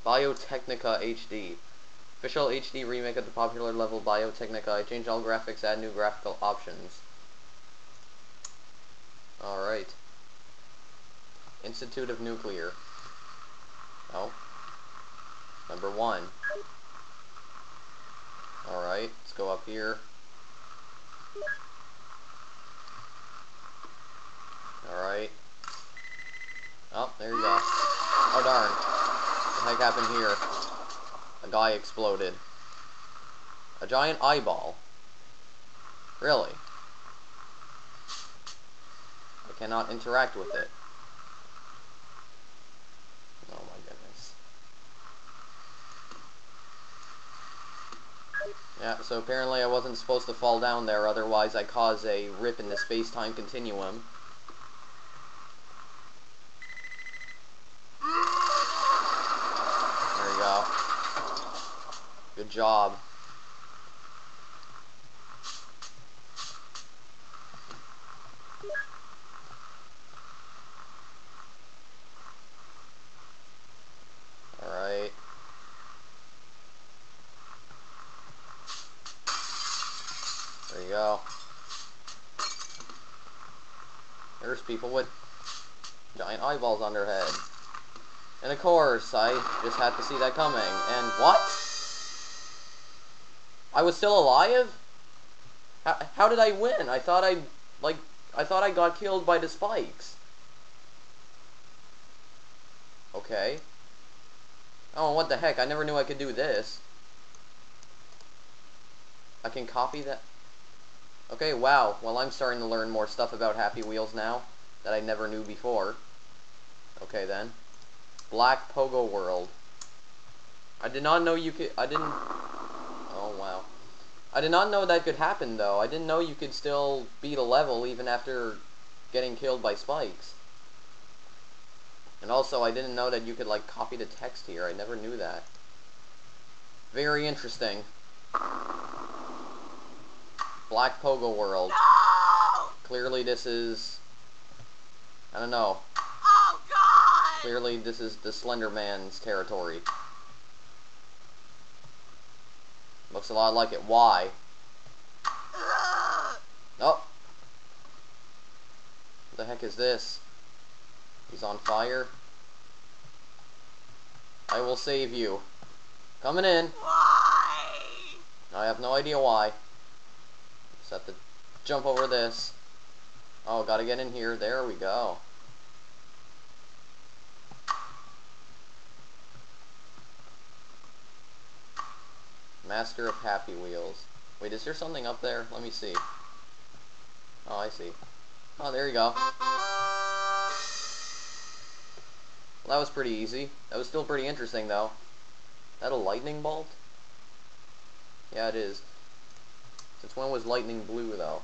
Biotechnica HD. Official HD remake of the popular level Biotechnica. I changed all graphics, add new graphical options. Alright. Institute of Nuclear. Oh. Number 1. Alright, let's go up here. Alright. Oh, there you go. Oh darn. What the heck happened here? A guy exploded. A giant eyeball. Really? I cannot interact with it. Oh my goodness. Yeah, so apparently I wasn't supposed to fall down there, otherwise I cause a rip in the space-time continuum. There you go. Good job. Alright. There you go. There's people with giant eyeballs on their head. And of course, I just had to see that coming. And what? I was still alive? How did I win? I thought I got killed by the spikes. Okay. Oh, what the heck? I never knew I could do this. I can copy that. Okay, wow. Well, I'm starting to learn more stuff about Happy Wheels now that I never knew before. Okay, then. Black Pogo World. I did not know you could... Oh, wow. I did not know that could happen, though. I didn't know you could still beat a level even after getting killed by spikes. And also, I didn't know that you could, like, copy the text here. I never knew that. Very interesting. Black Pogo World. No! Clearly this is... I don't know. Oh, God! Clearly this is the Slender Man's territory. Looks a lot like it. Why? Oh! What the heck is this? He's on fire. I will save you. Coming in. Why? I have no idea why. Just have to jump over this. Oh, gotta get in here. There we go. Master of Happy Wheels. Wait, is there something up there? Let me see. Oh, I see. Oh, there you go. Well, that was pretty easy. That was still pretty interesting, though. Is that a lightning bolt? Yeah, it is. Since when was lightning blue, though?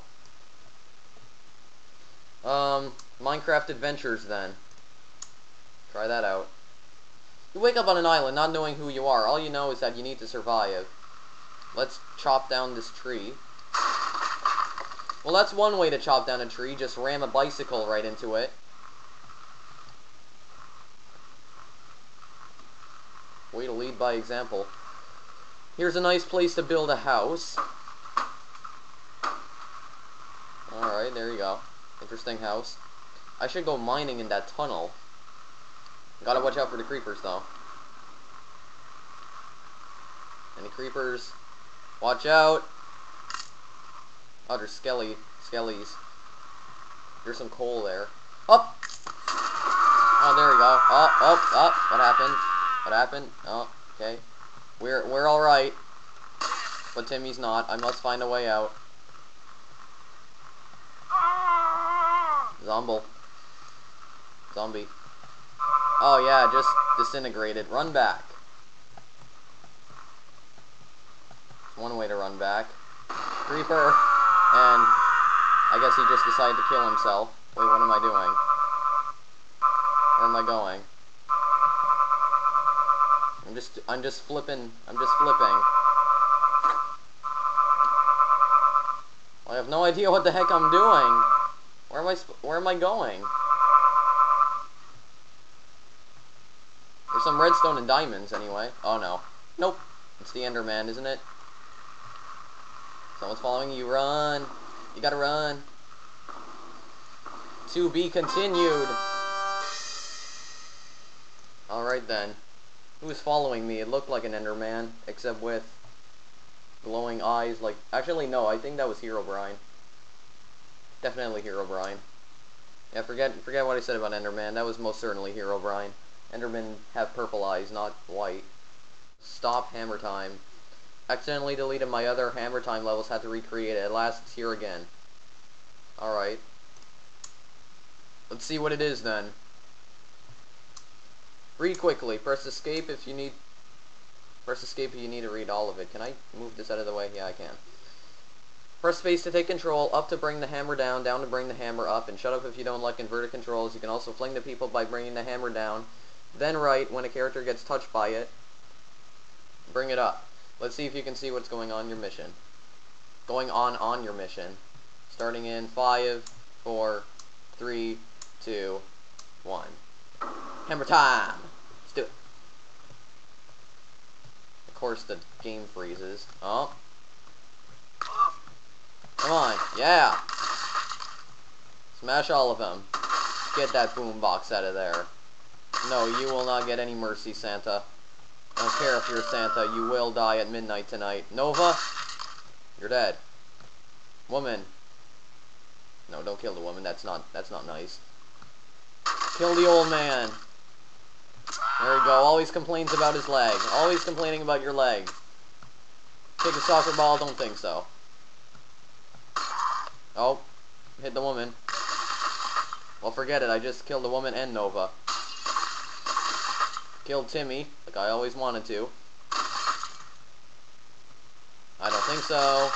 Minecraft Adventures, then. Try that out. You wake up on an island not knowing who you are. All you know is that you need to survive. Let's chop down this tree. Well, that's one way to chop down a tree. Just ram a bicycle right into it. Way to lead by example. Here's a nice place to build a house. Alright, there you go. Interesting house. I should go mining in that tunnel. Gotta watch out for the creepers, though. Any creepers? Watch out! Oh, there's skellies. There's some coal there. Up! Oh, there we go. Oh, what happened? What happened? Oh, okay. We're alright. But Timmy's not. I must find a way out. Zombie. Oh yeah, just disintegrated. Run back. One way to run back. Creeper. And I guess he just decided to kill himself. Wait, what am I doing? Where am I going? I'm just flipping. I have no idea what the heck I'm doing. Where am I going? There's some redstone and diamonds, anyway. Oh, no. Nope. It's the Enderman, isn't it? Someone's following you. Run. You gotta run. To be continued. Alright, then. Who was following me? It looked like an Enderman, except with glowing eyes. Like, actually, no. I think that was Herobrine. Definitely Herobrine. Yeah, forget what I said about Enderman. That was most certainly Herobrine. Endermen have purple eyes, not white. Stop hammer time. Accidentally deleted my other hammer time levels, had to recreate it. At last, it's here again. Alright. Let's see what it is then. Read quickly. Press escape if you need... Press escape if you need to read all of it. Can I move this out of the way? Yeah, I can. Press space to take control, up to bring the hammer down, down to bring the hammer up, and shut up if you don't like inverted controls. You can also fling the people by bringing the hammer down. Then right, when a character gets touched by it, bring it up. Let's see if you can see what's going on your mission. Going on your mission. Starting in 5, 4, 3, 2, 1. Hammer time! Let's do it. Of course the game freezes. Oh. Come on, yeah! Smash all of them. Get that boombox out of there. No, you will not get any mercy, Santa. I don't care if you're Santa, you will die at midnight tonight. Nova, you're dead. Woman. No, don't kill the woman, that's not nice. Kill the old man. There we go, always complains about his leg. Always complaining about your leg. Kick a soccer ball, don't think so. Oh, hit the woman. Well, forget it, I just killed the woman and Nova. Killed Timmy, like I always wanted to. I don't think so.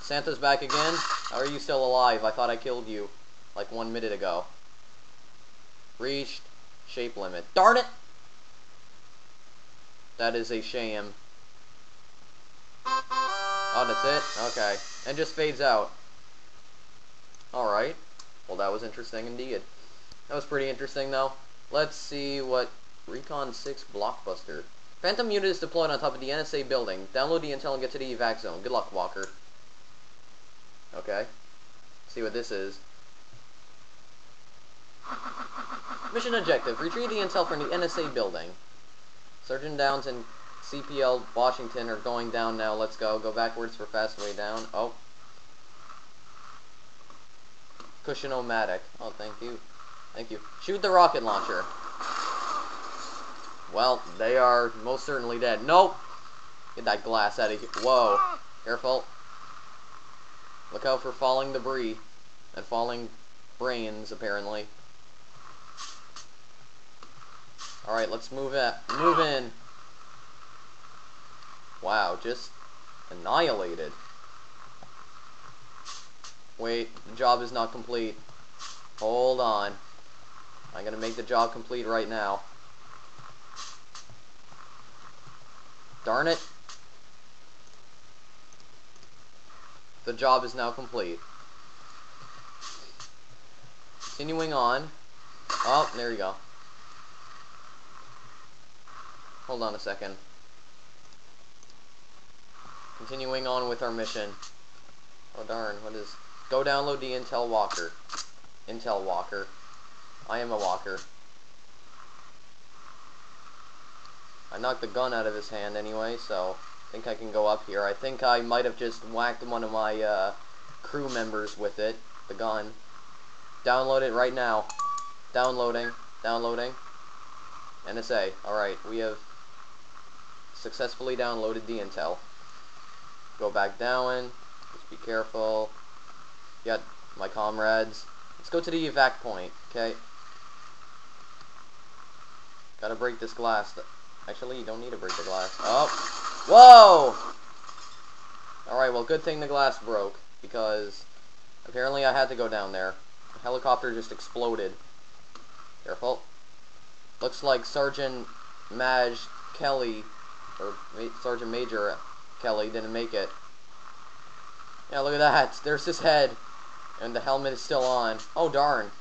Santa's back again? How are you still alive? I thought I killed you like 1 minute ago. Reached shape limit. Darn it! That is a shame. Oh, that's it? Okay. And just fades out. Alright. Well, that was interesting indeed. That was pretty interesting, though. Let's see what... Recon 6 Blockbuster. Phantom unit is deployed on top of the NSA building. Download the intel and get to the evac zone. Good luck, Walker. Okay. See what this is. Mission objective. Retrieve the intel from the NSA building. Sergeant Downs and CPL Washington are going down now. Let's go. Go backwards for fast way down. Oh. Cushion-o-matic. Oh, thank you. Thank you. Shoot the rocket launcher. Well, they are most certainly dead. Nope! Get that glass out of here. Whoa. Careful. Look out for falling debris. And falling brains, apparently. Alright, let's move in. Wow, just annihilated. Wait, the job is not complete. Hold on. I'm gonna make the job complete right now. Darn it. The job is now complete. Continuing on. Oh, there you go. Hold on a second. Continuing on with our mission. Oh darn, what is... Go download the Intel Walker. Intel Walker. I am a walker. I knocked the gun out of his hand anyway, so I think I can go up here. I think I might have just whacked one of my crew members with it, the gun. Download it right now. Downloading. Downloading. NSA. Alright, we have successfully downloaded the intel. Go back down. Just be careful. Get my comrades. Let's go to the evac point, okay? Gotta break this glass. Actually, you don't need to break the glass. Oh! Whoa! Alright, well, good thing the glass broke, because apparently I had to go down there. The helicopter just exploded. Careful. Looks like Sergeant Maj Kelly, or Sergeant Major Kelly, didn't make it. Yeah, look at that. There's his head. And the helmet is still on. Oh, darn.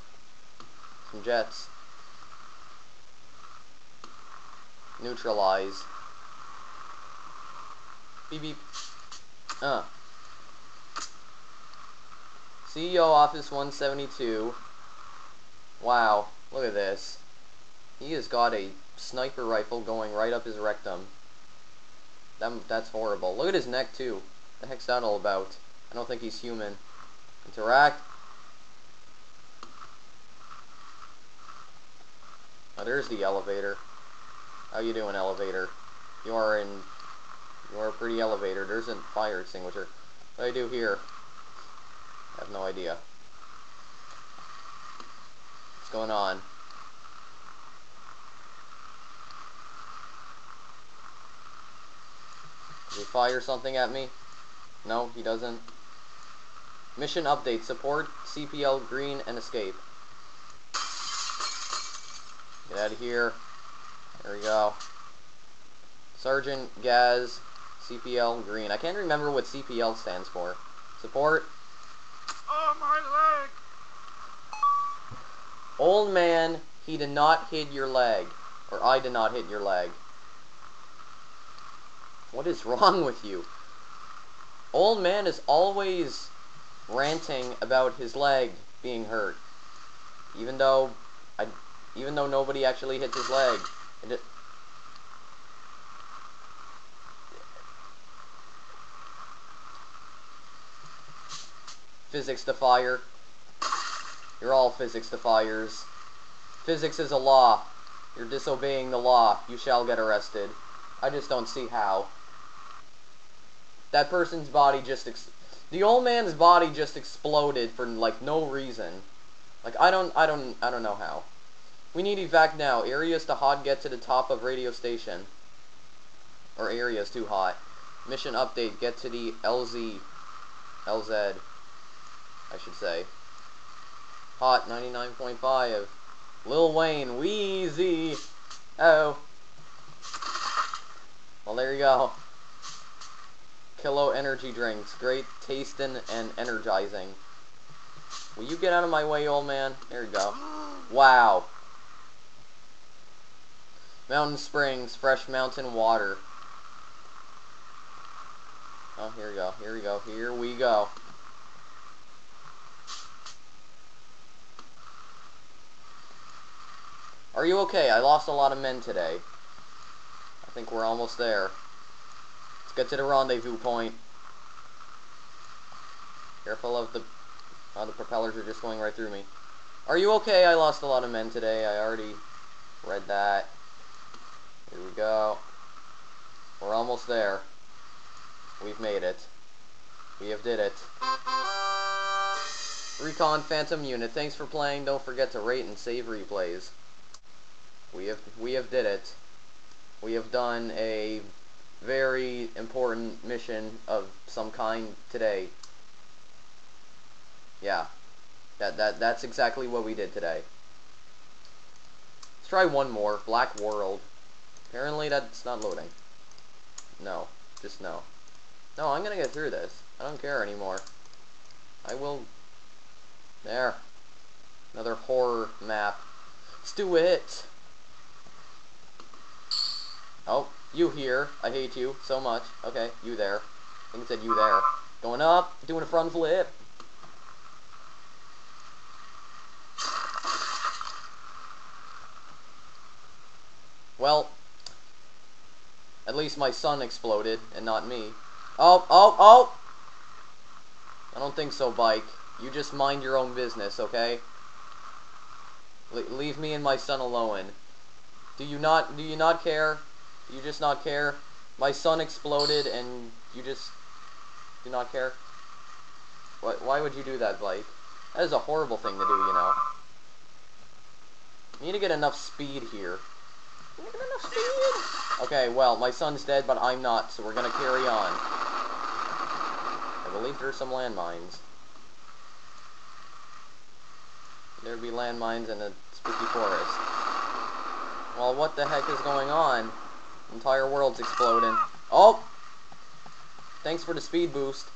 Some jets. Neutralize. Beep beep. CEO Office 172. Wow, look at this. He has got a sniper rifle going right up his rectum. That's horrible. Look at his neck, too. What the heck's that all about? I don't think he's human. Interact. Oh, there's the elevator. How you doing, elevator? You are a pretty elevator. There's a fire extinguisher. What do I do here? I have no idea. What's going on? Does he fire something at me? No, he doesn't. Mission update. Support CPL green and escape. Get out of here. There we go. Sergeant Gaz CPL green. I can't remember what CPL stands for. Support. Oh, my leg! Old man, he did not hit your leg. Or I did not hit your leg. What is wrong with you? Old man is always ranting about his leg being hurt. Even though nobody actually hit his leg. Physics defier. You're all physics defiers. Physics is a law. You're disobeying the law. You shall get arrested. I just don't see how. That person's body just the old man's body just exploded for like no reason. Like I don't know how. We need evac now. Area's too hot. Get to the top of radio station. Or area's too hot. Mission update. Get to the LZ, I should say. Hot 99.5. Lil Wayne. Wheezy. Oh. Well, there you go. Kilo energy drinks. Great tasting and energizing. Will you get out of my way, old man? There you go. Wow. Mountain Springs. Fresh mountain water. Oh, here we go. Here we go. Here we go. Are you okay? I lost a lot of men today. I think we're almost there. Let's get to the rendezvous point. Careful of the... Oh, the propellers are just going right through me. Are you okay? I lost a lot of men today. I already read that. Here we go. We're almost there. We've made it. We have did it. Recon Phantom Unit. Thanks for playing. Don't forget to rate and save replays. We have did it. We have done a very important mission of some kind today. Yeah. That's exactly what we did today. Let's try one more. Black World. Apparently that's not loading. No. Just no. No, I'm gonna get through this. I don't care anymore. I will... There. Another horror map. Let's do it! Oh, you here. I hate you so much. Okay, you there. I think it said you there. Going up, doing a front flip. Well, at least my son exploded, and not me. Oh, oh, oh! I don't think so, bike. You just mind your own business, okay? Leave me and my son alone. Do you not care? Do you just not care? My son exploded, and you just do not care? Why would you do that, bike? That is a horrible thing to do, you know. You need to get enough speed here. You need to get enough speed? Okay, well, my son's dead, but I'm not, so we're gonna carry on. I believe there's some landmines. There'd be landmines in a spooky forest. Well, what the heck is going on? The entire world's exploding. Oh! Thanks for the speed boost.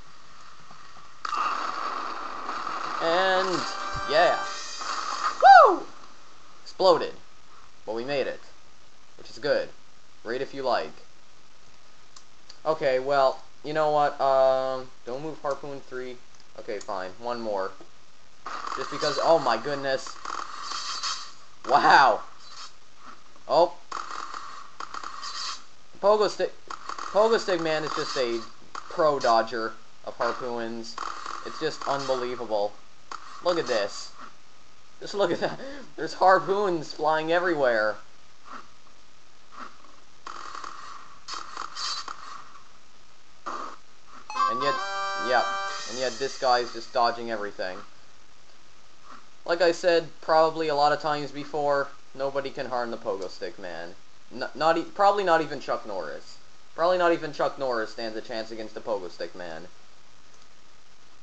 And... yeah. Woo! Exploded. But we made it. Which is good. Rate if you like. Okay, well, you know what? Don't move Harpoon 3. Okay, fine. One more. Just because, oh my goodness. Wow. Oh. Pogo Stick Man is just a pro dodger of harpoons. It's just unbelievable. Look at this. Just look at that. There's harpoons flying everywhere. And yet, yeah, and yet this guy's just dodging everything. Like I said, probably a lot of times before, nobody can harm the Pogo Stick Man. Probably not even Chuck Norris. Probably not even Chuck Norris stands a chance against the Pogo Stick Man.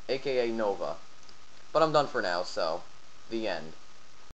AKA Nova. But I'm done for now, so, the end.